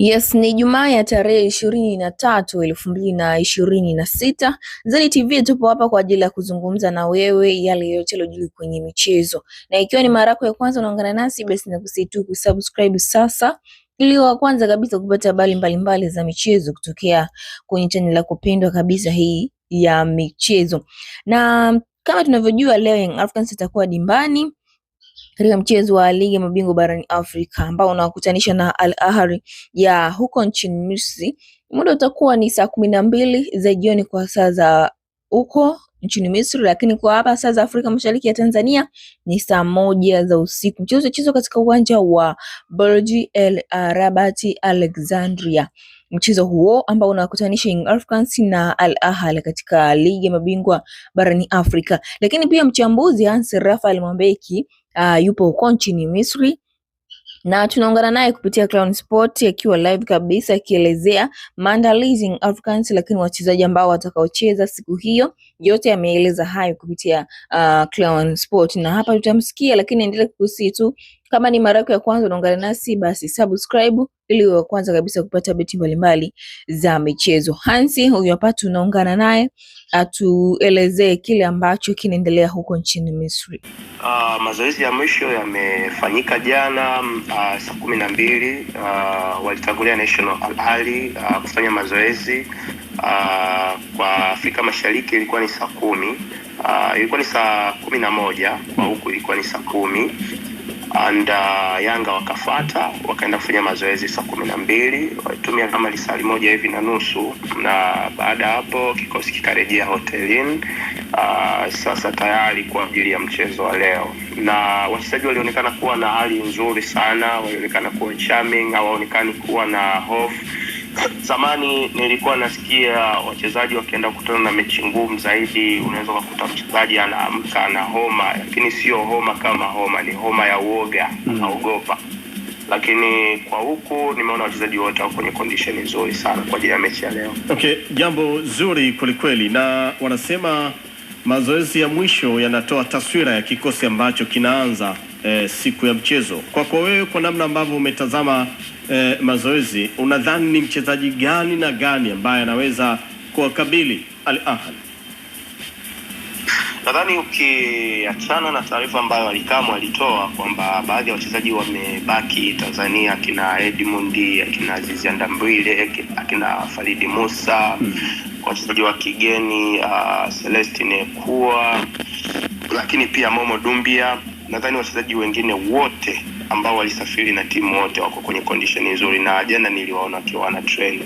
Yes, ni Jumaa ya tarehe 23/2026. Zali TV tupo hapa kwa ajili ya kuzungumza na wewe yale yote yaliyojiri kwenye michezo. Na ikiwa ni mara yako ya kwanza unaungana nasi, basi nakusihi tu kusubscribe sasa ili wa kwanza kabisa kupata habari mbalimbali za michezo kutokea kwenye channel yako pendwa kabisa hii ya michezo. Na kama tunavyojua leo Young Africans itakuwa dimbani katika mchezo wa ligi ya mabingwa barani Afrika ambao unawakutanisha na Al Ahly ya huko nchini Misri. Muda utakuwa ni saa 12 za jioni kwa saa za huko nchini Misri, lakini kwa hapa saa za Afrika Mashariki ya Tanzania ni saa 1 za usiku. Mchezo utachezwa katika uwanja wa Burj El Arabati Alexandria. Mchezo huo ambao unakutanisha Young Africans na Al Ahly katika ligi ya mabingwa barani Afrika. Lakini pia mchambuzi Hans Raphael Mwambeki yupo huko nchini Misri na tunaungana naye kupitia Clown Sport akiwa live kabisa akielezea maandalizi Young Africans, lakini wachezaji ambao watakaocheza siku hiyo yote ameeleza hayo kupitia Clown Sport na hapa tutamsikia. Lakini endelea kukusihi tu, kama ni mara yako ya kwanza unaungana nasi, basi subscribe ili uwe wa kwanza kabisa kupata beti mbalimbali za michezo. Hansi huyu hapa tunaungana naye atuelezee kile ambacho kinaendelea huko nchini Misri. Mazoezi ya mwisho yamefanyika jana saa 12. Walitangulia National Al Ahly kufanya mazoezi. Kwa Afrika Mashariki ilikuwa ni saa 10. Ilikuwa ni saa 11 kwa huku ilikuwa ni saa 10. And Yanga wakafuata wakaenda kufanya mazoezi saa 12. Walitumia kama lisali moja hivi na nusu, na baada hapo kikosi kikarejea hotelini sasa tayari kwa ajili ya mchezo wa leo. Na wachezaji walionekana kuwa na hali nzuri sana, walionekana kuwa charming, hawaonekani kuwa na hofu. Zamani nilikuwa nasikia wachezaji wakienda kukutana na mechi ngumu zaidi, unaweza kukuta mchezaji anaamka na homa, lakini sio homa kama homa, ni homa ya uoga, anaogopa. Lakini kwa huku nimeona wachezaji wote wako kwenye condition nzuri sana kwa ajili ya mechi ya leo. Okay, jambo zuri kweli, na wanasema mazoezi ya mwisho yanatoa taswira ya kikosi ambacho kinaanza siku ya mchezo. Kwa wewe, kwa namna ambavyo umetazama mazoezi, unadhani ni mchezaji gani na gani ambaye anaweza kuwakabili Al Ahly? Nadhani ukiachana na taarifa ambayo Alikamu alitoa kwamba baadhi ya wachezaji wamebaki Tanzania, akina Edmund, akina Azizi Ndambwile, akina Faridi Musa, wachezaji wa kigeni Celestine Kuwa, lakini pia Momo Dumbia, nadhani wachezaji wengine wote ambao walisafiri na timu wote wako kwenye condition nzuri, na jana niliwaona wakiwa na train.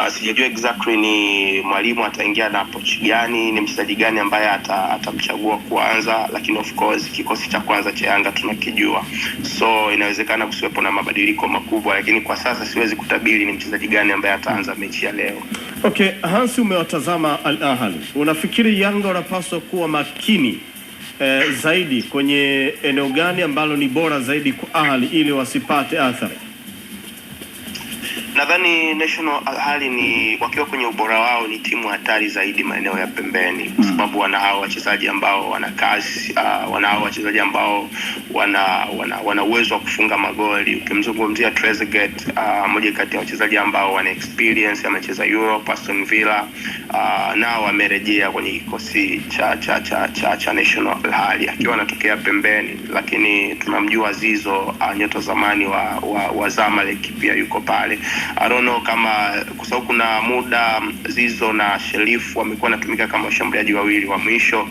Sijajua exactly ni mwalimu ataingia na approach gani, ni mchezaji gani ambaye atamchagua kuanza, lakini of course kikosi cha kwanza cha Yanga tunakijua, so inawezekana kusiwepo na mabadiliko makubwa, lakini kwa sasa siwezi kutabiri ni mchezaji gani ambaye ataanza mechi ya leo. Okay, Hansi, umewatazama Al Ahly, unafikiri Yanga wanapaswa kuwa makini zaidi kwenye eneo gani ambalo ni bora zaidi kwa Ahly ili wasipate athari? Nadhani National Al Ahly ni wakiwa kwenye ubora wao ni timu hatari zaidi maeneo ya pembeni, kwa sababu wana hao wachezaji ambao wana kasi, wana hao wachezaji ambao wana uwezo wa kufunga magoli. Ukimzungumzia Trezeguet, mmoja kati ya wachezaji ambao wana experience, amecheza Europe, Aston Villa, nao wamerejea kwenye kikosi cha National Al Ahly akiwa anatokea pembeni, lakini tunamjua Zizo, nyota zamani wa Zamalek, pia yuko pale. I don't know kama kwa sababu kuna muda Zizo na Sherif wamekuwa natumika kama washambuliaji wawili wa mwisho,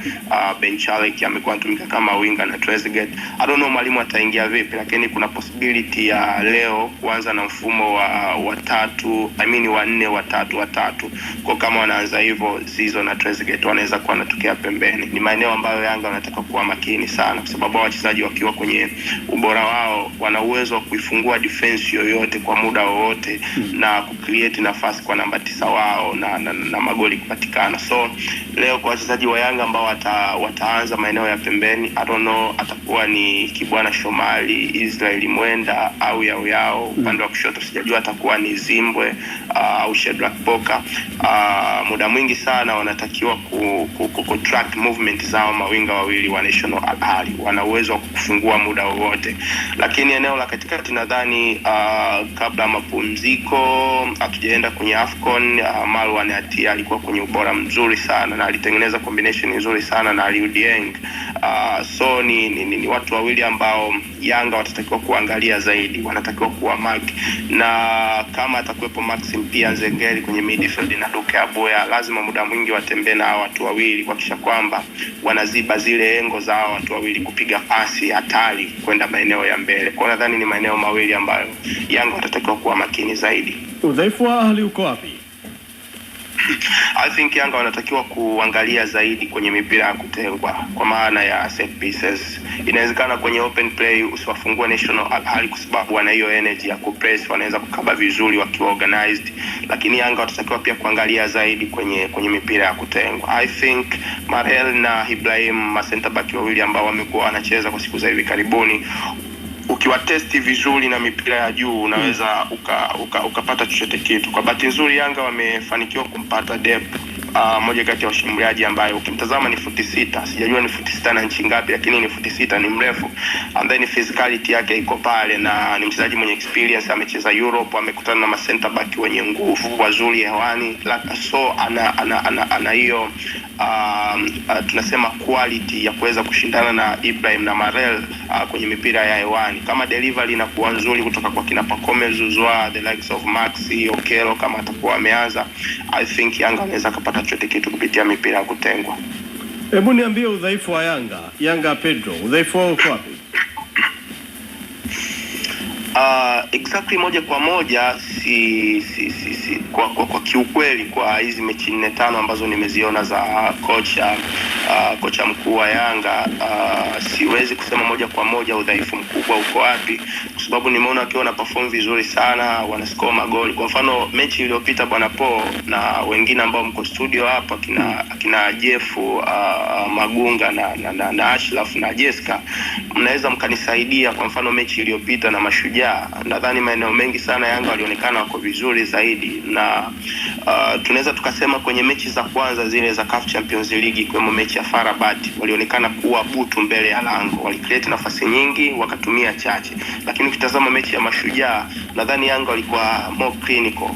Ben Chalek amekuwa anatumika kama winga na Trezeguet. I don't know mwalimu ataingia vipi, lakini kuna possibility ya leo kuanza na mfumo wa 4-3-3. Kwa kama wanaanza hivyo, Zizo na Trezeguet wanaweza kuwa wanatokea pembeni. Ni maeneo ambayo Yanga wanataka kuwa makini sana, kwa sababu wachezaji wakiwa kwenye ubora wao wana uwezo wa kuifungua defense yoyote kwa muda wowote na kucreate nafasi kwa namba 9 wao na magoli kupatikana. So leo kwa wachezaji wa Yanga ambao wataanza maeneo ya pembeni, I don't know atakuwa ni Kibwana Shomali, Israel Mwenda au Yao. Upande wa kushoto sijajua atakuwa ni Zimbwe au Shedrack Boka. Muda mwingi sana wanatakiwa ku track movement zao mawinga wawili wa National Al Ahly. Wana uwezo wa kufungua muda wowote. Lakini eneo la katikati nadhani kabla mapumziko, hatujaenda kwenye AFCON. Marwan Atia alikuwa kwenye ubora mzuri sana na alitengeneza combination nzuri sana na Aliou Dieng. So ni watu wawili ambao Yanga watatakiwa kuangalia zaidi, wanatakiwa kuwa mark, na kama atakuwepo Maxim pia Nzengeli kwenye midfield na Duke Abuya, lazima muda mwingi watembee na watu wawili kuhakikisha kwamba wanaziba zile engo za watu wawili kupiga pasi hatari kwenda maeneo ya mbele. Kwa nadhani ni maeneo mawili ambayo Yanga watatakiwa kuwa makini zaidi. Udhaifu wa Ahly uko wapi? I think Yanga wanatakiwa kuangalia zaidi kwenye mipira ya kutengwa, kwa maana ya set pieces. Inawezekana kwenye open play usiwafungue National Al Ahly kwa sababu wana hiyo energy ya kupress, wanaweza kukaba vizuri wakiwa organized, lakini Yanga watatakiwa pia kuangalia zaidi kwenye mipira ya kutengwa. I think Marel na Ibrahim, center back wawili ambao wamekuwa wanacheza kwa siku za hivi karibuni, ukiwatesti vizuri na mipira ya juu unaweza ukapata chochote kitu. Kwa bahati nzuri Yanga wamefanikiwa kumpata depth, moja kati ya washambuliaji ambaye ukimtazama ni futi 6, sijajua ni futi 6 na inchi ngapi, lakini ni futi 6, ni mrefu, and then physicality yake iko pale, na ni mchezaji mwenye experience, amecheza Europe, amekutana na center back wenye nguvu wazuri hewani, so ana hiyo tunasema quality ya kuweza kushindana na Ibrahim na Marel kwenye mipira ya hewani. Kama delivery inakuwa nzuri kutoka kwa kina Pacome Zouzoua, the likes of Maxi Okello, kama atakuwa ameanza, I think Yanga anaweza kupata chochote kitu kupitia mipira ya kutengwa. Hebu niambie udhaifu wa Yanga Pedro, udhaifu wao uko wapi? Exactly moja kwa moja kwa kiukweli, kwa hizi mechi 4-5 ambazo nimeziona za kocha mkuu wa Yanga, siwezi kusema moja kwa moja udhaifu mkubwa uko wapi, kwa sababu nimeona wakiwa na perform vizuri sana, wanascore magoli. Kwa mfano mechi iliyopita bwana Po na wengine ambao mko studio hapa, kina Jeff Magunga na Ashraf na Jessica, mnaweza mkanisaidia. Kwa mfano mechi iliyopita na Mashujaa, nadhani maeneo mengi sana Yanga walionekana wako vizuri zaidi, na tunaweza tukasema kwenye mechi za kwanza zile za CAF Champions League, kwa mechi ya FAR Rabat, walionekana kuwa butu mbele ya lango, walicreate nafasi nyingi wakatumia chache. Lakini ukitazama mechi ya Mashujaa, nadhani Yanga walikuwa more clinical,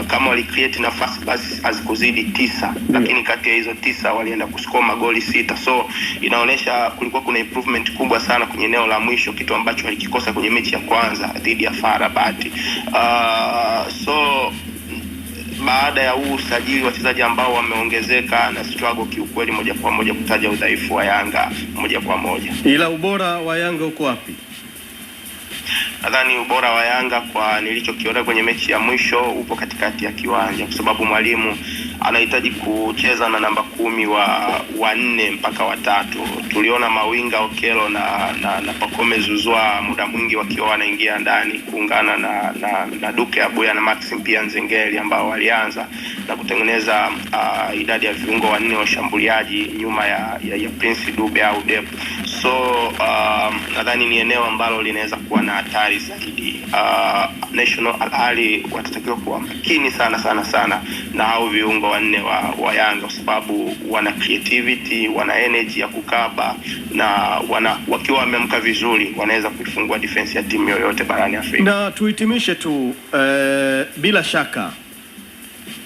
kama walicreate nafasi basi hazikuzidi 9, lakini kati ya hizo 9 walienda kuscore magoli 6. So inaonesha kulikuwa kuna improvement kubwa sana kwenye eneo la mwisho, kitu ambacho walikikosa kwenye mechi ya kwanza dhidi ya FAR Rabat. So baada ya huu usajili, wachezaji ambao wameongezeka na struggle kiukweli moja kwa moja kutaja udhaifu wa Yanga moja kwa moja. Ila ubora wa Yanga uko wapi? Nadhani ubora wa Yanga kwa nilichokiona kwenye mechi ya mwisho upo katikati ya kiwanja, kwa sababu mwalimu anahitaji kucheza na namba 10 wa 4 mpaka wa 3. Tuliona mawinga Okello na Pacome Zouzoua muda mwingi wakiwa wanaingia ndani kuungana na Duke Abuya na Maxim pia Nzengeli, ambao walianza na kutengeneza idadi ya viungo 4 washambuliaji nyuma ya Prince Dube au Dep. So nadhani ni eneo ambalo linaweza kuwa na hatari zaidi. National Al Ahly watatakiwa kuwa makini sana na hao viungo 4 wa Yanga, kwa sababu wana creativity, wana energy ya kukaba, na wakiwa wameamka vizuri wanaweza kuifungua defense ya timu yoyote barani Afrika. Na tuhitimishe tu, bila shaka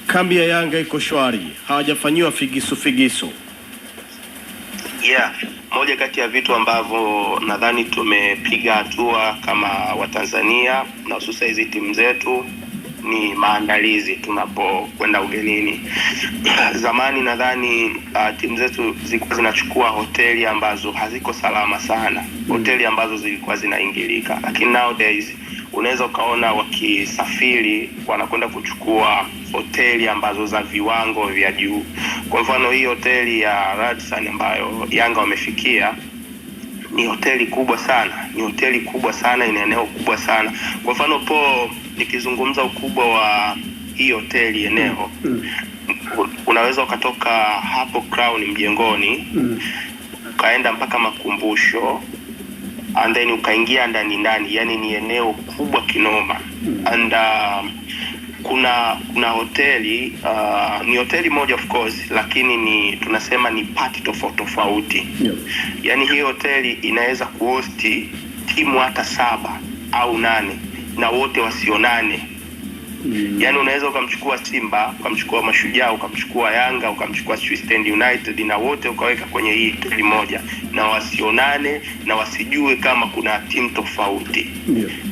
kambi ya Yanga iko shwari, hawajafanyiwa figisu. Yeah, moja kati ya vitu ambavyo nadhani tumepiga hatua kama Watanzania na hususa hizi timu zetu ni maandalizi tunapokwenda ugenini. Zamani nadhani timu zetu zilikuwa zinachukua hoteli ambazo haziko salama sana, hoteli ambazo zilikuwa zinaingilika, lakini nowadays unaweza ukaona wakisafiri wanakwenda kuchukua hoteli ambazo za viwango vya juu. Kwa mfano hii hoteli ya Radisson ambayo Yanga wamefikia ni hoteli kubwa sana, ina eneo kubwa sana. Kwa mfano nikizungumza ukubwa wa hii hoteli eneo, unaweza ukatoka hapo Crown Mjengoni ukaenda mpaka Makumbusho, and then ukaingia ndani, yani ni eneo kubwa kinoma. And kuna hoteli ni hoteli moja of course, lakini tunasema ni party tofauti. Yani hii hoteli inaweza kuhosti timu hata 7 au 8 na wote wasionane. Yani unaweza ukamchukua Simba, ukamchukua Mashujaa, ukamchukua Yanga, ukamchukua Stand United na wote ukaweka kwenye hii hoteli moja na wasionane na wasijue kama kuna timu tofauti.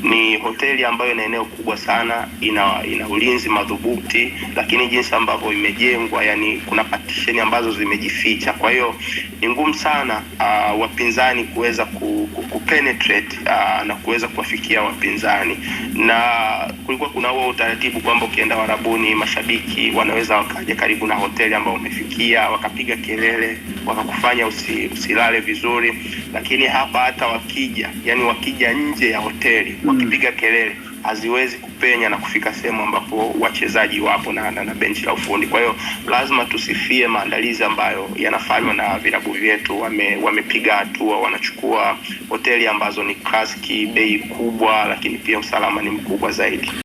Ni hoteli ambayo ina eneo kubwa sana, ina ulinzi madhubuti, lakini jinsi ambavyo imejengwa, yani kuna partition ambazo zimejificha. Kwa hiyo ni ngumu sana wapinzani kuweza kupenetrate na kuweza kuwafikia wapinzani. Na kulikuwa kuna huo utaratibu kwamba ukienda Warabuni mashabiki wanaweza wakaja karibu na hoteli ambao umefikia, wakapiga kelele, wakakufanya usilale vizuri. Lakini hapa hata wakija nje ya hoteli wakipiga kelele haziwezi kupenya na kufika sehemu ambapo wachezaji wapo na benchi la ufundi. Kwa hiyo lazima tusifie maandalizi ambayo yanafanywa na vilabu vyetu. Wamepiga hatua, wanachukua hoteli ambazo ni classic, bei kubwa, lakini pia usalama ni mkubwa zaidi.